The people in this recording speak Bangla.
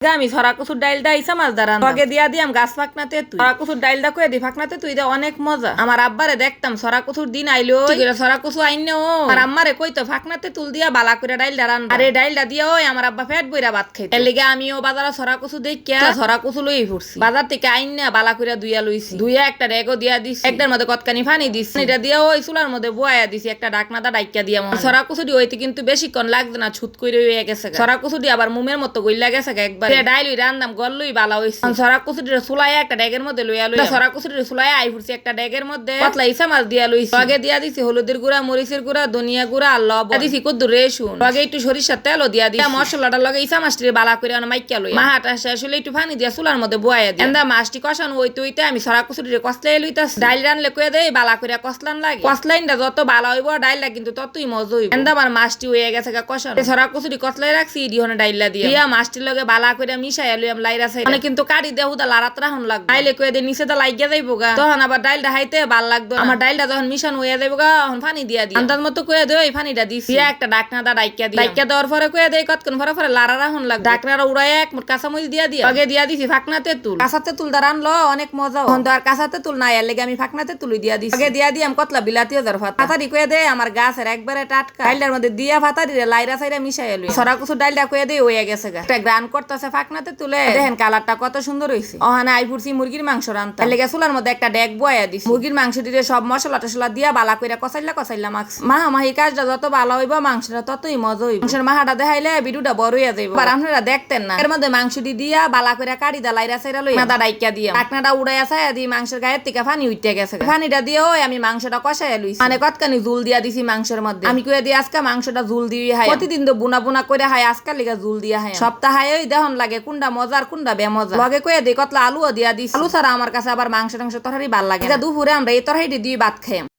আমি ছড়া কচুর ডাইলটা ইসা মাছ দাঁড়ান আগে দিয়া দিয়াম গাছ ফাঁকনাতে তুই ছড়া কচুর ডাইলটা কয়ে দি ফাঁকনাতে তুই দে অনেক মজা। আমার আব্বারে দেখতাম ছড়া কচুর দিন আইলো ছড়া কচু আইন আর আম্মারে কইতো ফাঁকনাতে তুল দিয়া বালা করে ডাইলটা রান আর এই ডাইলটা দিয়া ওই আমার আব্বা ফেট বইরা ভাত খাইতো। এর লিগে আমিও বাজারে ছড়া কচু দেখিয়া ছড়া কচু লই ফুরছি। বাজার থেকে আইন না বালা করে দুইয়া লইছি, দুইয়া একটা রেগো দিয়া দিছি, একটার মধ্যে কতখানি পানি দিছি, এটা দিয়া ওই চুলার মধ্যে বয়া দিছি, একটা ডাকনাটা ডাইকা দিয়া ছড়া কচুটি হইতে কিন্তু বেশিক্ষণ লাগছে না, ছুট করে হয়ে গেছে। ছড়া কচুটি আবার মুমের মতো গইলা গেছে একবার ডাইল রান্দাম গল্লই বালা হইছে। ছড়া কচুটির চুলায় একটা ডেগের মধ্যে লইয়া লইয়া ছড়া কচুটির চুলায় আই ফুরছি, একটা ডেগের মধ্যে পাতলা ইসা মাছ দিয়া লইছি। আগে দিয়া দিছি হলুদের গুঁড়া, মরিচের গুঁড়া, ধনিয়া গুঁড়া আর লবণ দিছি, কদ্দু রেসুন, আগে একটু সরিষার তেলও দিয়া দিছি। মশলাটা লগে ইসা মাছটির বালা করে মাইকা লই মাহাটা শেষ হলে একটু পানি দিয়া চুলার মধ্যে বয়া দিই। এন্দা মাছটি কষানো হইতে হইতে আমি ছড়া কচুটির কসলাই লইতাছি। ডাইল রানলে কয়ে দেই বালা করে কসলান লাগে, কসলাইনটা যত বালা হইব ডাইলটা কিন্তু ততই মজা হইব। এন্দা আমার মাছটি হয়ে গেছে কষানো, ছড়া কচুটি কসলাই রাখছি দিহনে ডাইলটা দিয়া মাছটির লগে বালা করে মিশাইয়া লইয়াম লাইরা চাই কিন্তু কারি দেহ দা লারাত রাহন লাগবে। ডাইলে কয়ে দে নিচে দা লাগিয়া যাইবো গা, তখন আবার ডাইলটা হাইতে ভাল লাগতো। আমার ডাইলটা যখন মিশান হইয়া যাইবো গা তখন পানি দিয়া দিই আন্দাজ মতো কয়ে দে ওই পানিটা দিছি, একটা ডাকনা দা ডাইকা দেওয়ার পরে কয়ে দেই কতক্ষণ পরে পরে লারা রাহন লাগবে। ডাকনাটা উড়াই এক মোট কাঁচামরিচ দিয়া দিয়া আগে দিয়া দিছি ফাঁকনাতে তুল, কাঁচাতে তুল দা রানলো অনেক মজা। তখন তো আর কাঁচাতে তুল নাই, এর লেগে আমি ফাঁকনাতে তুলি দিয়া দিছি। আগে দিয়া দিয়াম কতলা বিলাতিও যার ভাত পাতারি কয়ে দে আমার গাছের একবারে টাটকা ডাইলটার মধ্যে দিয়া ফাতারি লাইরা সাইরা মিশাই লই ছড়া কচু ডাইলটা কয়ে দে হইয়া গেছে গা, একটা গ্রান করতেছে ফাঁকনাতে তুলে দেখেন কালারটা কত সুন্দর হইছে। ওখানে আই ফুরছি মুরগির মাংস রান্তা, এর লেগে চুলার মধ্যে একটা ডেক বয়া দিছি, মুরগির মাংসটিরে সব মশলা টসলা দিয়া বালা কইরা কসাইলা মাখছি। মাহামাহি কাজটা যত ভালো হইব মাংসটা ততই মজা হইব। মাংসের মাহাটা দেখাইলে ভিডিওটা বড় হইয়া যাইব, আর আপনারা দেখতেন না। এর মধ্যে মাংসটি দিয়া বালা কইরা কাড়ি দা লাইরা সাইরা লই মাদা ডাইকা দিয়া ঢাকনাটা উড়াইয়া ছায়া দি মাংসের গায়ের থেকে পানি উঠতে গেছে, পানিটা দিয়ে ওই আমি মাংসটা কষাইয়া লইছি, মানে কতখানি ঝুল দিয়া দিছি মাংসের মধ্যে। আমি কইয়া দি আজকে মাংসটা ঝুল দিয়ে হাই, প্রতিদিন তো বুনা বুনা করে হাই, আজকাল লিগা ঝুল দিয়া হাই সপ্তাহে ওই দেহন লাগে কোনটা মজার কোনটা বেমজা। লগে কইয়া দি কতলা আলুও দিয়া দিছি, আলু ছাড়া আমার কাছে আবার মাংস টাংস তরকারি ভাল লাগে। দুপুরে আমরা এই তরকারিটি দিয়ে ভাত খাই।